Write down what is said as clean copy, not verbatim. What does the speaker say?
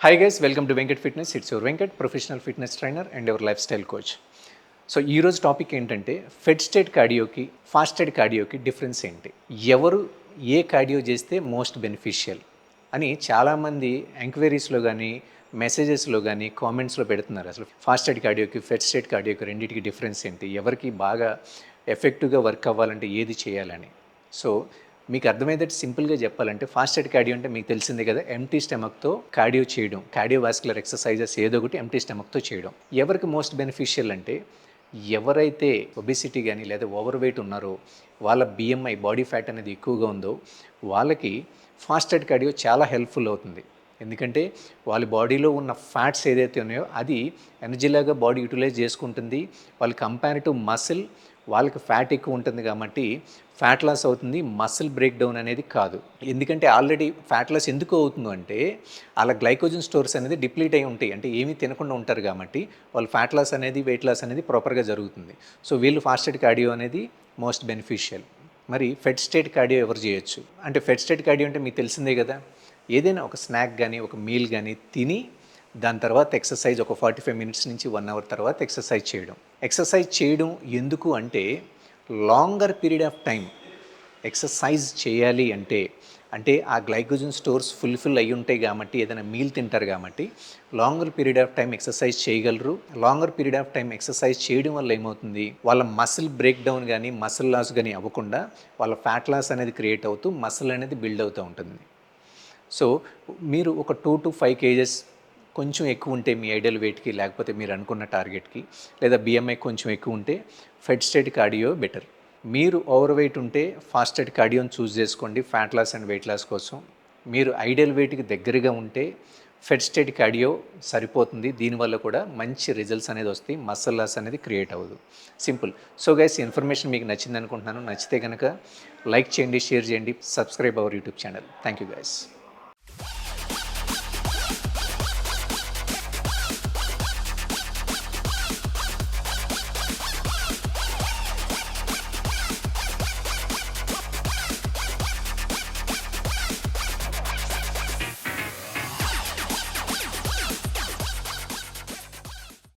Hi guys, welcome to Venkat Fitness. It's your Venkat, professional fitness trainer and your lifestyle coach. So ఈరోజు topic ఏంటంటే fed state కార్డియోకి fasted కార్డియోకి difference ఏంటి, ఎవరు ఏ cardio చేస్తే most beneficial అని చాలామంది ఎంక్వైరీస్లో కానీ మెసేజెస్లో కానీ కామెంట్స్లో పెడుతున్నారు. అసలు ఫాస్టెడ్ కార్డియోకి ఫెడ్ స్టేట్ కార్డియోకి రెండింటికి డిఫరెన్స్ ఏంటి, ఎవరికి బాగా ఎఫెక్టివ్గా వర్క్ అవ్వాలంటే ఏది చేయాలని. సో మీకు అర్థమయ్యేటట్టు సింపుల్గా చెప్పాలంటే ఫాస్టెడ్ కార్డియో అంటే మీకు తెలిసిందే కదా, ఎంటీ స్టమక్తో కార్డియో చేయడం, కార్డియోవాస్కులర్ ఎక్సర్సైజెస్ ఏదో ఒకటి ఎంటీ స్టమక్తో చేయడం. ఎవరికి మోస్ట్ బెనిఫిషియల్ అంటే ఎవరైతే ఒబిసిటీ కానీ లేదా ఓవర్ వెయిట్ ఉన్నారో, వాళ్ళ బిఎంఐ బాడీ ఫ్యాట్ అనేది ఎక్కువగా ఉందో వాళ్ళకి ఫాస్టెడ్ కార్డియో చాలా హెల్ప్ఫుల్ అవుతుంది. ఎందుకంటే వాళ్ళ బాడీలో ఉన్న ఫ్యాట్స్ ఏదైతే ఉన్నాయో అది ఎనర్జీలాగా బాడీ యూటిలైజ్ చేసుకుంటుంది. వాళ్ళు కంపారిటివ్ మసిల్ వాళ్ళకి ఫ్యాట్ ఎక్కువ ఉంటుంది కాబట్టి ఫ్యాట్ లాస్ అవుతుంది, మసిల్ బ్రేక్ డౌన్ అనేది కాదు. ఎందుకంటే ఆల్రెడీ ఫ్యాట్ లాస్ ఎందుకు అవుతుంది అంటే అలా గ్లైకోజన్ స్టోర్స్ అనేది డిప్లీట్ అయి ఉంటాయి, అంటే ఏమీ తినకుండా ఉంటారు కాబట్టి వాళ్ళు ఫ్యాట్ లాస్ అనేది వెయిట్ లాస్ అనేది ప్రాపర్గా జరుగుతుంది. సో వీళ్ళు ఫాస్టెడ్ కార్డియో అనేది మోస్ట్ బెనిఫిషియల్. మరి ఫెడ్ స్టేట్ కార్డియో ఎవరు చేయొచ్చు అంటే, ఫెడ్ స్టేట్ కార్డియో అంటే మీకు తెలిసిందే కదా, ఏదైనా ఒక స్నాక్ కానీ ఒక మీల్ కానీ తిని దాని తర్వాత ఎక్సర్సైజ్ ఒక 45 మినిట్స్ నుంచి 1 అవర్ తర్వాత ఎక్సర్సైజ్ చేయడం. ఎక్సర్సైజ్ చేయడం ఎందుకు అంటే longer period of time exercise చేయాలి అంటే అంటే ఆ గ్లైకోజన్ స్టోర్స్ ఫుల్ఫిల్ అయ్యి ఉంటాయి కాబట్టి, ఏదైనా మీల్ తింటారు కాబట్టి longer period of time exercise చేయగలరు. Longer period of time exercise చేయడం వల్ల ఏమవుతుంది, వాళ్ళ మసిల్ బ్రేక్ డౌన్ కానీ మసిల్ లాస్ కానీ అవ్వకుండా వాళ్ళ ఫ్యాట్ లాస్ అనేది క్రియేట్ అవుతూ మసిల్ అనేది బిల్డ్ అవుతూ ఉంటుంది. సో మీరు ఒక 2 to 5 కేజెస్ కొంచెం ఎక్కువ ఉంటే మీ ఐడియల్ వెయిట్కి, లేకపోతే మీరు అనుకున్న టార్గెట్కి, లేదా బిఎంఐ కొంచెం ఎక్కువ ఉంటే ఫెడ్ స్టేట్ కార్డియో బెటర్. మీరు ఓవర్ వెయిట్ ఉంటే ఫాస్టెడ్ కార్డియోని చూస్ చేసుకోండి fat loss and weight loss కోసం. మీరు ఐడియల్ వెయిట్కి దగ్గరగా ఉంటే ఫెడ్ స్టేట్ కార్డియో సరిపోతుంది. దీనివల్ల కూడా మంచి రిజల్ట్స్ అనేది వస్తాయి, మసిల్ లాస్ అనేది క్రియేట్ అవ్వదు. సింపుల్. సో గైస్, ఇన్ఫర్మేషన్ మీకు నచ్చింది అనుకుంటున్నాను. నచ్చితే కనుక లైక్ చేయండి, షేర్ చేయండి, subscribe our YouTube channel. Thank you guys.